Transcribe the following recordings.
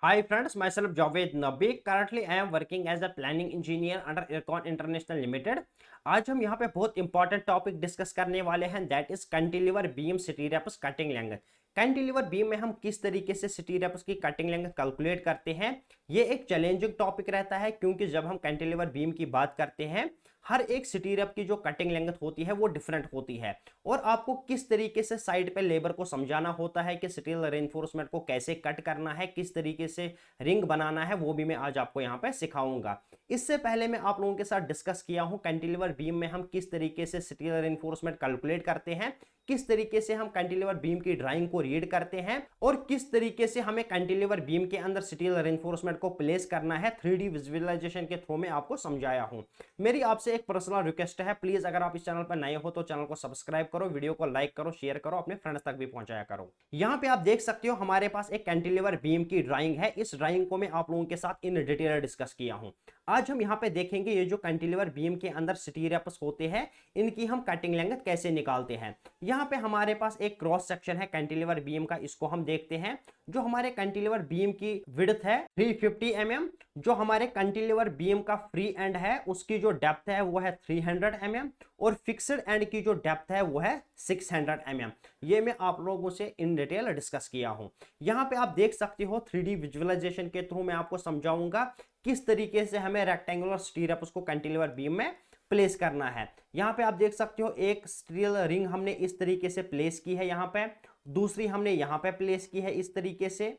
Hi friends, myself Javed Nabi. Currently, I am working as a planning engineer under Aircon International Limited. आज हम यहाँ पे बहुत important topic discuss करने वाले हैं, that is cantilever beam stirrups cutting length. Cantilever beam में हम किस तरीके से स्टीरियप्स की कटिंग लेंथ कैलकुलेट करते हैं, ये एक चैलेंजिंग टॉपिक रहता है क्योंकि जब हम कैंटिलीवर बीम की बात करते हैं, हर एक स्टीरियप की जो कटिंग लेंथ होती है वो डिफरेंट होती है और आपको किस तरीके से साइड पे लेबर को समझाना होता है कि स्टील रेनफोर्समेंट को कैसे कट करना है, किस तरीके से रिंग बनाना है, वो भी मैं आज आपको यहाँ पे सिखाऊंगा। इससे पहले मैं आप लोगों के साथ डिस्कस किया हूं कैंटिलीवर बीम में हम किस तरीके से स्टील रेनफोर्समेंट कैलकुलेट करते हैं, किस तरीके से हम कैंटिलीवर बीम की ड्राइंग को रीड करते हैं और किस तरीके से हमें कैंटिलीवर बीम के अंदर स्टील रेनफोर्समेंट को प्लेस करना है 3D विजुअलाइजेशन के थ्रू में आपको समझाया हूं। मेरी आपसे एक पर्सनल रिक्वेस्ट है, प्लीज अगर आप इस चैनल पर नए हो तो चैनल को सब्सक्राइब करो, वीडियो को लाइक करो, शेयर करो, अपने फ्रेंड्स तक भी पहुंचाया करो। यहाँ पे आप देख सकते हो हमारे पास एक कैंटिलीवर बीम की ड्राइंग है। इस ड्राइंग को मैं आप लोगों के साथ इन डिटेल डिस्कस किया हूं। आज हम यहाँ पे देखेंगे ये जो कैंटिलीवर बीम के अंदर स्टीरियप्स होते हैं, इनकी हम कटिंग लेंथ कैसे निकालते हैं। यहाँ पे हमारे पास एक क्रॉस सेक्शन है कैंटिलीवर बीम का, इसको हम देखते हैं। जो हमारे कैंटिलीवर बीम की विड्थ है 350 mm, जो हमारे कैंटिलीवर बीम का फ्री एंड है उसकी जो डेप्थ है वो है 300 mm और फिक्स्ड एंड की जो डेप्थ है वो है 600 mm। ये मैं आप लोगों से इन डिटेल डिस्कस किया हूं। यहाँ पे आप देख सकते हो 3D विजुअलाइजेशन के थ्रू मैं आपको समझाऊंगा किस तरीके से हमें रेक्टेंगुलर स्टीरियप्स को कैंटिलीवर बीम में प्लेस करना है। यहाँ पे आप देख सकते हो एक स्टील रिंग हमने इस तरीके से प्लेस की है, यहाँ पे दूसरी हमने यहाँ पे प्लेस की है इस तरीके से,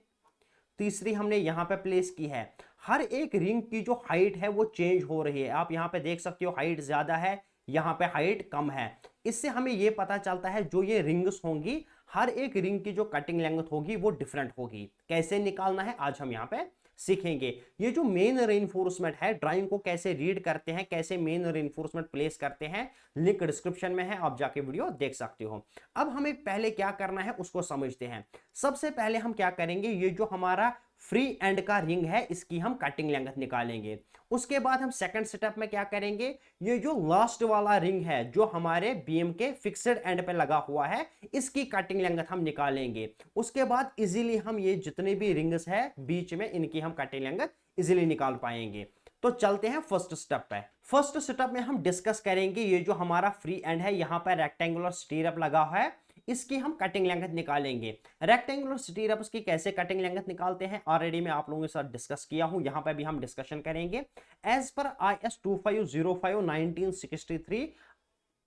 तीसरी हमने यहाँ पे प्लेस की है। हर एक रिंग की जो हाइट है वो चेंज हो रही है। आप यहाँ पे देख सकते हो हाइट ज्यादा है, यहाँ पे हाइट कम है। इससे हमें ये पता चलता है जो ये रिंग्स होंगी, हर एक रिंग की जो कटिंग लेंथ होगी वो डिफरेंट होगी। कैसे निकालना है आज हम यहाँ पे सीखेंगे। ये जो मेन रेनफोर्समेंट है, ड्राइंग को कैसे रीड करते हैं, कैसे मेन रेनफोर्समेंट प्लेस करते हैं, लिंक डिस्क्रिप्शन में है, आप जाके वीडियो देख सकते हो। अब हमें पहले क्या करना है उसको समझते हैं। सबसे पहले हम क्या करेंगे, ये जो हमारा फ्री एंड का रिंग है इसकी हम कटिंग लेंथ निकालेंगे। उसके बाद हम सेकंड स्टेप में क्या करेंगे, ये जो लास्ट वाला रिंग है जो हमारे बीम के फिक्स्ड एंड पे लगा हुआ है, इसकी कटिंग लेंथ हम निकालेंगे। उसके बाद इजीली हम ये जितने भी रिंग्स है बीच में इनकी हम कटिंग लेंथ इजीली निकाल पाएंगे। तो चलते हैं फर्स्ट स्टेप पे। फर्स्ट स्टेप में हम डिस्कस करेंगे ये जो हमारा फ्री एंड है, यहां पर रेक्टेंगुलर स्टीरियप लगा है, इसकी हम कटिंग लेंथ निकालेंगे। रेक्टेंगुलर स्टीरियप्स की कैसे कटिंग लेंथ निकालते हैं ऑलरेडी मैं आप लोगों के साथ डिस्कस किया हूं, यहां पर भी हम डिस्कशन करेंगे। As per IS 2505 1963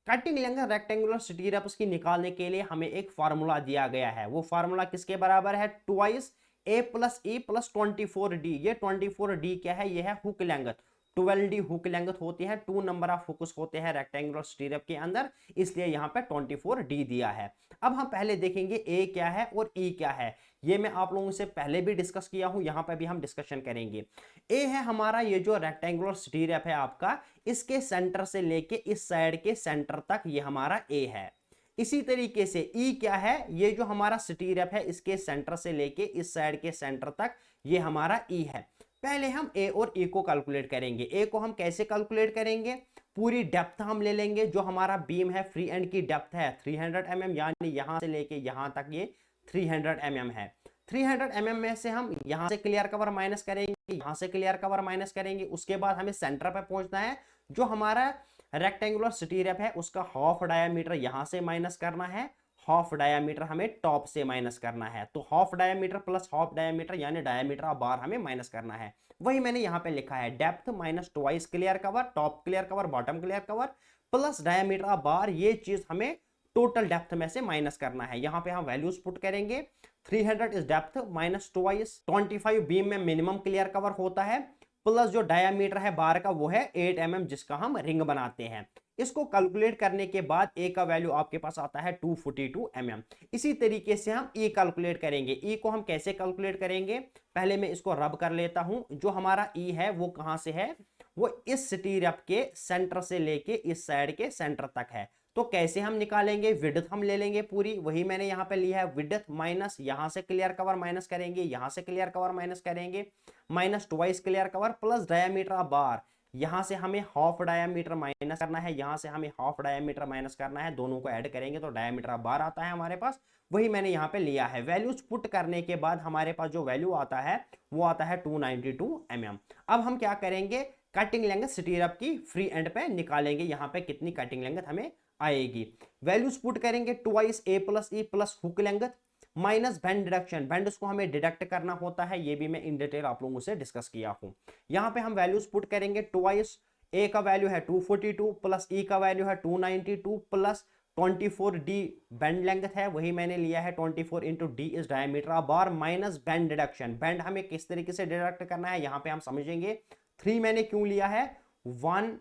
cutting length rectangular स्टीरियप्स की निकालने के लिए हमें एक फार्मूला दिया गया है। वो फार्मूला किसके बराबर है, twice A plus E plus 24D। ये 24D क्या है, ये है hook length. 12D hook length होती है, 2 नंबर ऑफ हुक्स होते हैं रेक्टेंगुलर स्टीरियप के अंदर, इसलिए यहाँ पे 24D दिया है। अब हम पहले देखेंगे A क्या है और E क्या है। ये मैं आप लोगों से पहले भी डिस्कस किया हूं, यहाँ पे भी हम डिस्कशन करेंगे। A है हमारा ये जो रेक्टेंगुलर स्टीरियप है आपका, इसके सेंटर से लेके इस साइड के सेंटर तक ये हमारा A है। इसी तरीके से ई क्या है, ये जो हमारा स्टीरियप है इसके सेंटर से लेके इस साइड के सेंटर तक ये हमारा ई है। पहले हम ए और ई को कैलकुलेट करेंगे। ए को हम कैसे कैलकुलेट करेंगे, पूरी डेप्थ हम ले लेंगे। जो हमारा बीम है फ्री एंड की डेप्थ है 300 mm, यानी यहां से लेके यहां तक ये 300 mm है। 300 mm में से हम यहां से क्लियर कवर माइनस करेंगे, यहां से क्लियर कवर माइनस करेंगे। उसके बाद हमें सेंटर पे पहुंचना है। जो हमारा रेक्टेंगुलर स्टीरियप है उसका हाफ डायामीटर यहां से माइनस करना है, हाफ डायामीटर हमें टॉप से माइनस करना है। तो half diameter plus half diameter यानी डायामीटर ऑफ बार हमें माइनस करना है। वही मैंने यहां पे लिखा है, depth minus twice clear cover, top clear cover, bottom clear cover plus diameter of बार, ये चीज हमें टोटल डेप्थ में से माइनस करना है। यहां पे हम वैल्यूज पुट करेंगे। 300 is depth minus twice 25 beam में मिनिमम क्लियर कवर होता है, प्लस जो डायामीटर है बार का वो है 8 mm जिसका हम रिंग बनाते हैं। इसको कैलकुलेट करने के बाद ए का वैल्यू आपके पास आता है 242 mm। इसी तरीके से हम ई कैलकुलेट करेंगे। ई को हम कैसे कैलकुलेट करेंगे, पहले मैं इसको रब कर लेता हूं। जो हमारा ई है वो कहां से है, वो इस स्टीरियप के सेंटर से लेके इस साइड के सेंटर तक है। तो कैसे हम निकालेंगे, विड्थ हम ले लेंगे पूरी, वही मैंने यहां पे लिया है। विड्थ माइनस यहां से क्लियर कवर माइनस करेंगे, यहां से क्लियर कवर माइनस करेंगे, minus twice clear cover plus diameter of बार। यहाँ से हमें हाफ डायामीटर माइनस करना है, यहाँ से हमें हाफ डायामीटर माइनस करना है, दोनों को ऐड करेंगे तो डायामीटर बार आता है हमारे पास, वही मैंने यहाँ पे लिया है। वैल्यूज पुट करने के बाद हमारे पास जो वैल्यू आता है वो आता है 292 mm। अब हम क्या करेंगे, कटिंग लेंथ स्टीरअप की फ्री एंड पे निकालेंगे, यहाँ पे कितनी कटिंग लेंथ हमें आएगी। वैल्यूज पुट करेंगे, twice a plus e plus hook length minus bend deduction, bend उसको हमें डिडक्ट करना होता है, ये भी मैं इन डिटेल आप लोगों से डिस्कस किया हूं। यहाँ पे हम वैल्यूज पुट करेंगे, ट्वाइस ए का वैल्यू है 242 प्लस ई का वैल्यू है 292 प्लस 24 डी बेंड लेंथ है, वही मैंने लिया है 24 into D is diameter bar minus bend deduction. Bend हमें किस तरीके से डिडक्ट करना है यहाँ पे हम समझेंगे। 3 मैंने क्यों लिया है, 1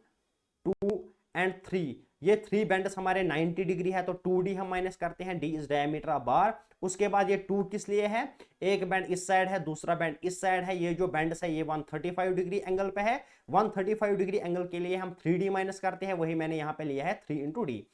2 एंड 3, ये 3 बेंड्स हमारे 90 डिग्री है तो 2d हम माइनस करते हैं, d इज डायमीटर बार। उसके बाद ये 2 किस लिए है, एक बेंड इस साइड है, दूसरा बेंड इस साइड है, ये जो बेंड्स है ये 135 डिग्री एंगल पे है, 135 डिग्री एंगल के लिए हम 3d माइनस करते हैं, वही मैंने यहाँ पे लिया है 3 इंटू डी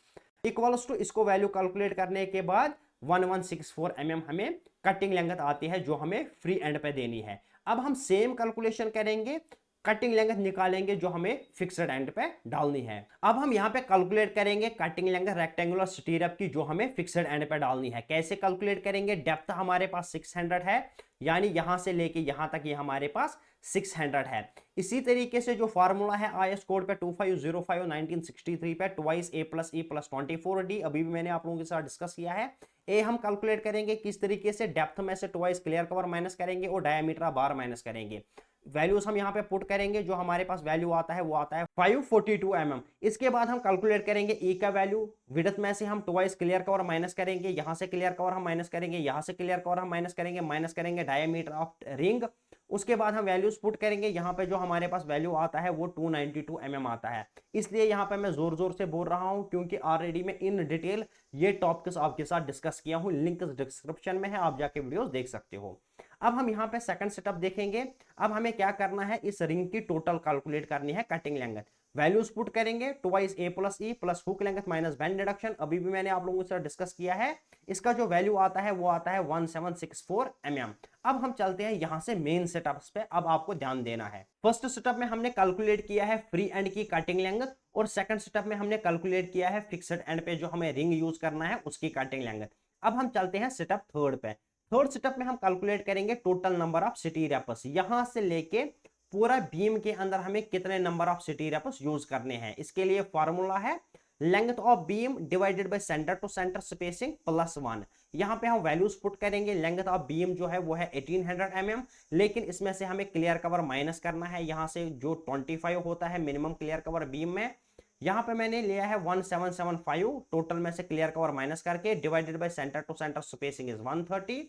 इक्वल्स टू, इसको वैल्यू कैलकुलेट करने के बाद 1164 mm हमें कटिंग लेंथ आती है जो हमें फ्री एंड पे देनी है। अब हम सेम कैलकुलेशन करेंगे, कटिंग लेंथ निकालेंगे जो हमें फिक्स्ड एंड पे डालनी है। अब हम यहाँ पे कैलकुलेट करेंगे कटिंग लेंथ रेक्टेंगुलर स्टीरअप की जो हमें फिक्स्ड एंड पे डालनी है। कैसे कैलकुलेट करेंगे, डेप्थ हमारे पास 600 है, यानी यहां से लेके यहां तक ये हमारे पास 600 है। इसी तरीके से जो फार्मूला है आईएस कोड पे 2505 1963 पे, twice a plus e plus 24d, अभी भी मैंने आप लोगों के साथ डिस्कस किया है। ए हम कैलकुलेट करेंगे किस तरीके से, डेप्थ में से ट्वाइस क्लियर कवर माइनस करेंगे और डायमीटर बार माइनस करेंगे। वैल्यूज हम यहाँ पे पुट करेंगे, जो हमारे पास वैल्यू आता है वो आता है 542 mm। इसके बाद हम कैलकुलेट करेंगे ई का वैल्यू, विड्थ में से हम ट्वाइस क्लियर कवर माइनस करेंगे, यहाँ से क्लियर कवर हम माइनस करेंगे, यहाँ से क्लियर कवर हम माइनस करेंगे डायमीटर ऑफ रिंग। उसके बाद हम वैल्यूज पुट करेंगे, यहाँ पे जो हमारे पास वैल्यू आता है वो 292 mm आता है। इसलिए यहाँ पे मैं जोर जोर से बोल रहा हूँ क्योंकि ऑलरेडी मैं इन डिटेल ये टॉपिक्स आपके साथ डिस्कस किया हूँ, लिंक डिस्क्रिप्शन में है, आप जाके वीडियोस देख सकते हो। अब हम यहाँ पे सेकंड सेटअप देखेंगे। अब हमें क्या करना है, इस रिंग की टोटल कैलकुलेट करनी है कटिंग लेंथ। वैल्यूज पुट करेंगे, twice a plus e plus hook length minus bend deduction, अभी भी मैंने आप लोगों से डिस्कस किया है। इसका जो वैल्यू आता है वो आता है 1764 mm। अब हम चलते हैं यहाँ से मेन सेटअप्स पे, अब आपको ध्यान देना है। फर्स्ट सेटअप में हमने कैलकुलेट किया है फ्री एंड की कटिंग लेंथ, और सेकंड सेटअप में हमने कैलकुलेट किया है फिक्स्ड एंड पे जो हमें रिंग यूज करना है उसकी कटिंग लेंथ। अब हम चलते हैं सेटअप थर्ड पे। थर्ड सेटअप में हम कैलकुलेट करेंगे total number of stirrups, यहां से लेके पूरा बीम के अंदर हमें कितने number of stirrups use करने हैं। इसके लिए फॉर्मूला है length of beam divided by centre to centre spacing plus 1। यहां पे हम वैल्यूज पुट करेंगे, लेंथ ऑफ बीम जो है वो है 1800 mm, लेकिन इसमें से हमें क्लियर कवर माइनस करना है, यहां से जो 25 होता है मिनिमम क्लियर कवर बीम में, यहाँ पे मैंने लिया है 1775, टोटल में से क्लियर कवर माइनस करके, divided by centre to centre spacing is 130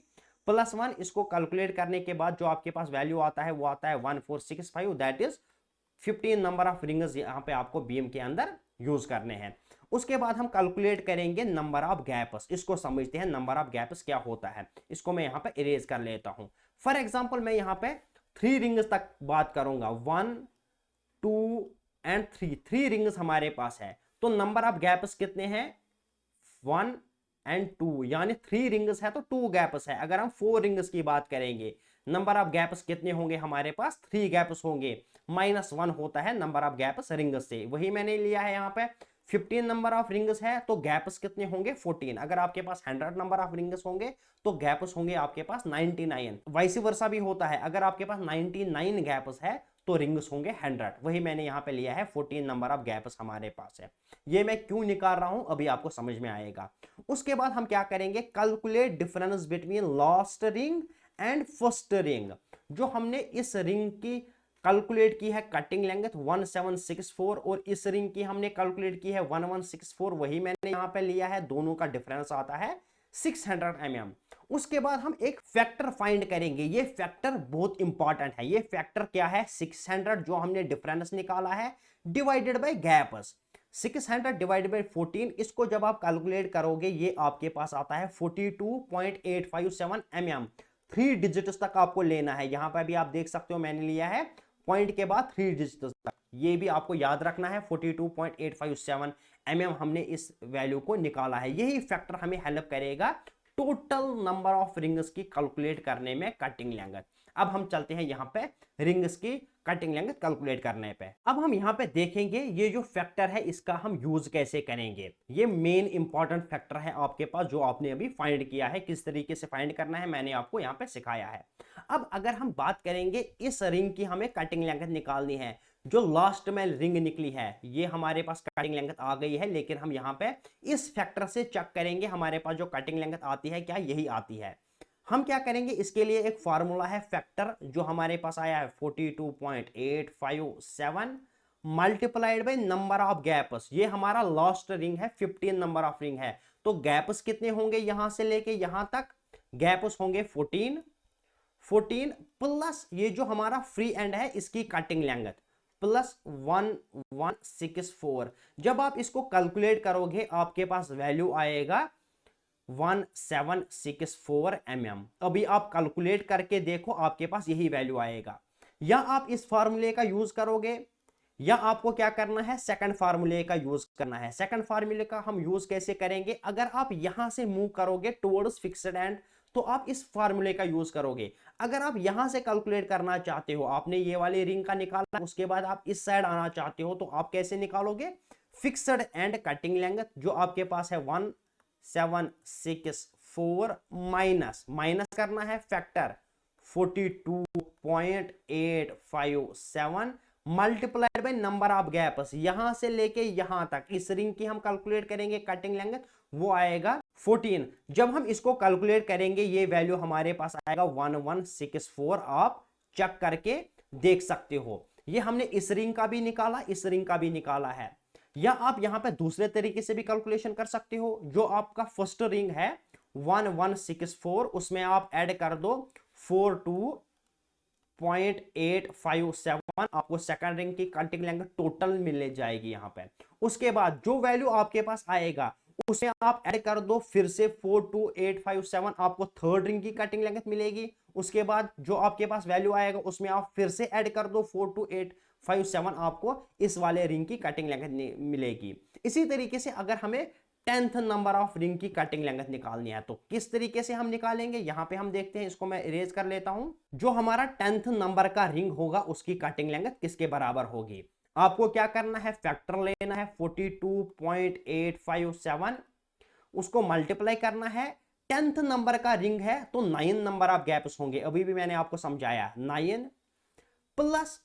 plus 1। इसको कैलकुलेट करने के बाद जो आपके पास वैल्यू आता है वो आता है 1465, that is 15 number of rings यहाँ पे आपको बीम के अंदर यूज करने हैं। उसके बाद हम कैलकुलेट करेंगे नंबर ऑफ गैप्स, इसको समझते हैं नंबर ऑफ गैप्स क्या होता है। इसको मैं यहाँ पे इरेज कर लेता हूँ। फॉर एग्जाम्पल मैं यहाँ पे 3 रिंग्स तक बात करूंगा, 1 2 एंड 3 रिंग्स हमारे पास है, तो नंबर ऑफ गैप्स कितने हैं 1 एंड 2, यानी 3 रिंग्स है तो 2 गैप्स है। अगर हम 4 रिंग्स की बात करेंगे, नंबर ऑफ गैप्स कितने होंगे हमारे पास, 3 गैप्स होंगे, -1 होता है नंबर ऑफ गैप्स रिंग्स से, वही मैंने लिया है यहाँ पे। 15 नंबर ऑफ रिंग्स है तो गैप्स कितने होंगे 14। अगर आपके पास 100 नंबर ऑफ रिंग्स होंगे तो गैप्स होंगे आपके पास 99। वाइस वर्सा भी होता है, अगर आपके पास 99 गैप्स है तो रिंग्स होंगे 100, वही मैंने यहाँ पे लिया है 14 नंबर ऑफ गैप्स हमारे पास है। ये मैं क्यों निकाल रहा हूं अभी आपको समझ में आएगा। उसके बाद हम क्या करेंगे, calculate difference between last ring and first ring. जो हमने इस रिंग की कैलकुलेट की है कटिंग लेंथ 1764 और इस रिंग की हमने कैलकुलेट की है 1164, वही मैंने यहाँ पे लिया है, दोनों का डिफरेंस आता है 600 mm। उसके बाद हम एक फैक्टर फाइंड करेंगे, ये फैक्टर बहुत इंपॉर्टेंट है। ये फैक्टर क्या है, 600 जो हमने डिफरेंस निकाला है divided by gaps, 600 divided by 14, इसको जब आप कैलकुलेट करोगे ये आपके पास आता है 42.857 mm। 3 डिजिट्स तक आपको लेना है, यहां पर भी आप देख सकते हो मैंने लिया है पॉइंट के बाद 3 डिजिट्स तक, ये भी आपको याद रखना है। 42.857 mm हमने इस वैल्यू को निकाला है, यही फैक्टर हमें हेल्प करेगा टोटल नंबर ऑफ रिंग्स की कैलकुलेट करने में कटिंग लेंथ। अब हम चलते हैं यहाँ पे रिंग्स की कटिंग लेंथ कैलकुलेट करने पे। अब हम यहाँ पे देखेंगे ये जो फैक्टर है इसका हम यूज कैसे करेंगे। ये मेन इंपॉर्टेंट फैक्टर है आपके पास जो आपने अभी फाइंड किया है। किस तरीके से फाइंड करना है मैंने आपको यहाँ पे सिखाया है। अब अगर हम बात करेंगे इस रिंग की हमें कटिंग लेंथ निकालनी है, जो लास्ट में रिंग निकली है ये हमारे पास कटिंग लेंथ आ गई है, लेकिन हम यहाँ पे इस फैक्टर से चेक करेंगे हमारे पास जो कटिंग लेंथ आती है क्या यही आती है। हम क्या करेंगे इसके लिए एक फार्मूला है फैक्टर जो हमारे पास आया है 42.857 multiplied by number of gaps. ये हमारा लास्ट रिंग है, 15 नंबर ऑफ रिंग है, तो गैप्स कितने होंगे यहां से लेके यहां तक, गैप्स होंगे 14 प्लस ये जो हमारा फ्री एंड है इसकी कटिंग लेंथ प्लस 1164। जब आप इसको कैलकुलेट करोगे आपके पास वैल्यू आएगा 1764 mm। अभी आप कैलकुलेट करके देखो आपके पास यही वैल्यू आएगा। या आप इस फार्मूले का यूज करोगे या आपको क्या करना है सेकंड फार्मूले का यूज करना है। सेकंड फार्मूले का हम यूज कैसे करेंगे, अगर आप यहां से मूव करोगे टुवर्ड्स फिक्स्ड एंड तो आप इस फार्मूले का यूज करोगे। अगर आप यहां से कैलकुलेट करना चाहते हो, आपने ये वाली रिंग का निकाला उसके बाद आप इस साइड आना चाहते हो तो आप कैसे निकालोगे, फिक्स्ड एंड कटिंग लेंथ जो आपके पास है 1764 माइनस करना है factor 42.857 multiplied by number of gaps. यहां से लेके यहां तक इस रिंग की हम कैलकुलेट करेंगे कटिंग लेंथ, वो आएगा 14। जब हम इसको कैलकुलेट करेंगे ये वैल्यू हमारे पास आएगा 1164। आप चेक करके देख सकते हो। ये हमने इस रिंग का भी निकाला इस रिंग का भी निकाला है। या आप यहां पे दूसरे तरीके से भी कैलकुलेशन कर सकते हो। जो आपका फर्स्ट रिंग है 1164 उसमें आप ऐड कर दो 42.857, आपको सेकंड रिंग की कटिंग लेंथ टोटल मिल जाएगी यहां पे। उसके बाद जो वैल्यू आपके पास आएगा उसमें आप ऐड कर दो फिर से 42857, आपको थर्ड रिंग की कटिंग लेंथ मिलेगी। उसके बाद जो आपके पास वैल्यू आएगा उसमें आप फिर से ऐड कर दो 42857, आपको इस वाले रिंग की कटिंग लेंथ मिलेगी। इसी तरीके से अगर हमें 10th नंबर ऑफ रिंग की कटिंग लेंथ निकालनी है तो किस तरीके से हम निकालेंगे, यहां पे हम देखते हैं। इसको मैं इरेज कर लेता हूं। जो हमारा 10th नंबर का रिंग होगा उसकी कटिंग लेंथ किसके बराबर होगी, आपको क्या करना है फैक्टर लेना है 42.857, उसको मल्टीप्लाई करना है। 10th नंबर का रिंग है तो 9 नंबर ऑफ गैप्स होंगे, अभी भी मैंने आपको समझाया 9 प्लस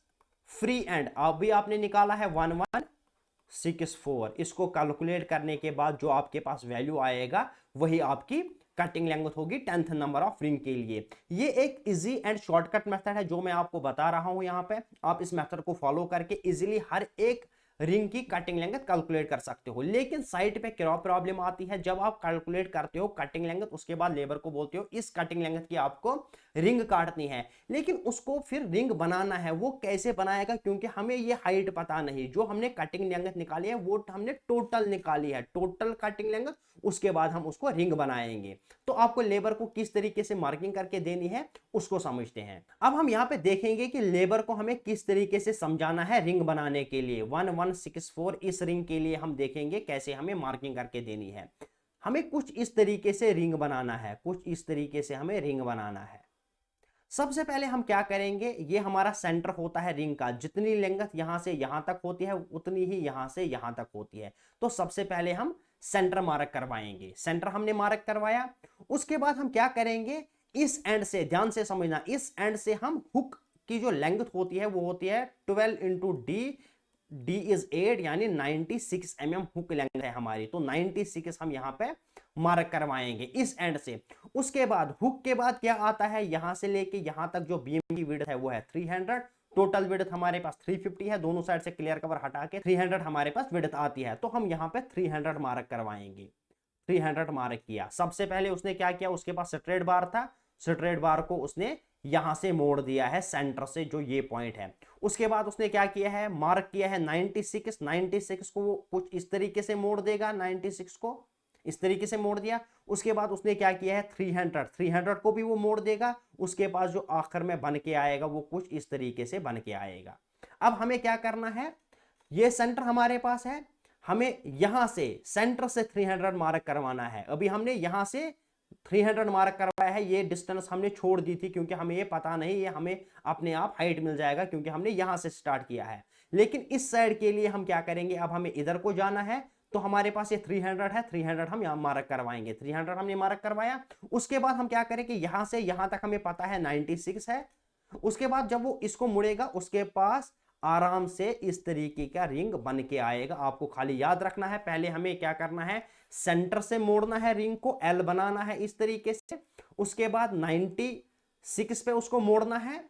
फ्री एंड अभी आपने निकाला है 1164। इसको कैलकुलेट करने के बाद जो आपके पास वैल्यू आएगा वही आपकी कटिंग लेंथ होगी 10th नंबर ऑफ रिंग के लिए। ये एक इजी एंड शॉर्टकट मेथड है जो मैं आपको बता रहा हूं यहां पे। आप इस मेथड को फॉलो करके इजीली हर एक रिंग की कटिंग लेंथ कैलकुलेट कर सकते हो। लेकिन साइड पे क्या प्रॉब्लम आती है, जब आप कैलकुलेट करते हो कटिंग लेंथ उसके बाद लेबर को बोलते हो इस कटिंग लेंथ की आपको रिंग काटनी है, लेकिन उसको फिर रिंग बनाना है वो कैसे बनाएगा, क्योंकि हमें ये हाइट पता नहीं। जो हमने कटिंग लेंथ निकाली है वो हमने टोटल निकाली है, टोटल कटिंग लेंथ, उसके बाद हम उसको रिंग बनाएंगे। तो आपको लेबर को किस तरीके से मार्किंग करके देनी है उसको समझते हैं। अब हम यहाँ पे देखेंगे कि लेबर को हमें किस तरीके से समझाना है रिंग बनाने के लिए। 1164 इस रिंग के लिए हम देखेंगे कैसे हमें मार्किंग करके देनी है। हमें कुछ इस तरीके से रिंग बनाना है, कुछ इस तरीके से हमें रिंग बनाना है। सबसे पहले हम क्या करेंगे, ये हमारा सेंटर होता है रिंग का, जितनी लेंथ यहां से यहां तक होती है उतनी ही यहां से यहां तक होती है। तो सबसे पहले हम सेंटर मार्क करवाएंगे। सेंटर हमने मार्क करवाया, उसके बाद हम क्या करेंगे, इस एंड से ध्यान से समझना, इस एंड से हम हुक की जो लेंथ होती है वो होती है 12 इंटू डी इज 8 यानी 96 mm हुक लेंथ है हमारी। तो 96 हम यहां पे मार्क करवाएंगे इस एंड से। उसके बाद हुक के बाद क्या आता है, यहां से लेके यहां तक जो बीम की विड्थ है वो है 300। टोटल विड्थ हमारे पास 350 है, दोनों साइड से क्लियर कवर हटा के 300 हमारे पास विड्थ आती है। तो हम यहाँ पे 300 मार्क करवाएंगे। 300 मार्क किया। सबसे पहले उसने क्या किया, उसके पास स्ट्रेट बार था, स्ट्रेट बार को उसने यहां से मोड़ दिया है सेंटर से, जो ये पॉइंट है। उसके बाद उसने क्या किया है, मार्क किया है 96 को वो कुछ इस तरीके से मोड़ देगा, 96 को इस तरीके से मोड़ दिया। उसके बाद उसने क्या किया है 300 को भी वो मोड़ देगा। उसके पास जो आखिर में बन के आएगा वो कुछ इस तरीके से बन के आएगा। अब हमें क्या करना है, ये सेंटर हमारे पास है, हमें यहां से सेंटर से 300 मार्क करवाना है। अभी हमने यहां से 300 मार्क करवाया है। ये डिस्टेंस हमने छोड़ दी थी क्योंकि हमें ये पता नहीं, ये हमें अपने आप हाइट मिल जाएगा क्योंकि हमने यहां से स्टार्ट किया है। लेकिन इस साइड के लिए हम क्या करेंगे, अब हमें इधर को जाना है, तो हमारे पास ये 300 है, 300 हम यहां मार्क करवाएंगे, 300 हमने मार्क करवाया। उसके बाद हम क्या करेंगे, यहां से यहां तक हमें पता है 96 है। उसके बाद जब वो इसको मुड़ेगा, उसके पास आराम से इस तरीके का रिंग बन के आएगा। आपको खाली याद रखना है, पहले हमें क्या करना है, सेंटर से मोड़ना है रिंग को, एल बनाना है इस तरीके से। उसके बाद 96 पे उसको मोड़ना है।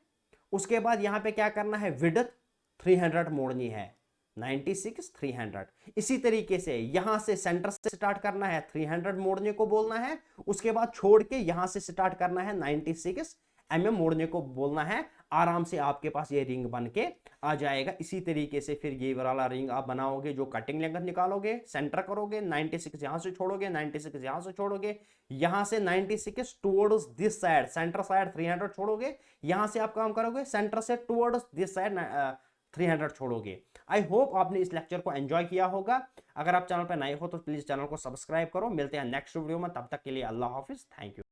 उसके बाद यहां पे क्या करना है, विड्थ 300 मोड़नी है, 96 300। इसी तरीके से यहां से सेंटर से स्टार्ट करना है, 300 मोड़ने को बोलना है। उसके बाद छोड़ के यहां से स्टार्ट करना है, 96 मोड़ने को बोलना है। आराम से आपके पास ये रिंग बन के आ जाएगा। इसी तरीके से फिर ये वाला रिंग आप बनाओगे, जो कटिंग लेंथ निकालोगे, सेंटर करोगे, 96 यहां से छोड़ोगे, 96 यहां से छोड़ोगे, यहां से 96 towards this side, centre side 300 छोड़ोगे, यहां से आप काम करोगे सेंटर से टुवर्ड्स दिस साइड 300 छोड़ोगे। आई होप आपने इस लेक्चर को एंजॉय किया होगा। अगर आप चैनल पर नए हो तो प्लीज चैनल को सब्सक्राइब करो। मिलते हैं नेक्स्ट वीडियो में, तब तक के लिए अल्लाह हाफिज, थैंक यू।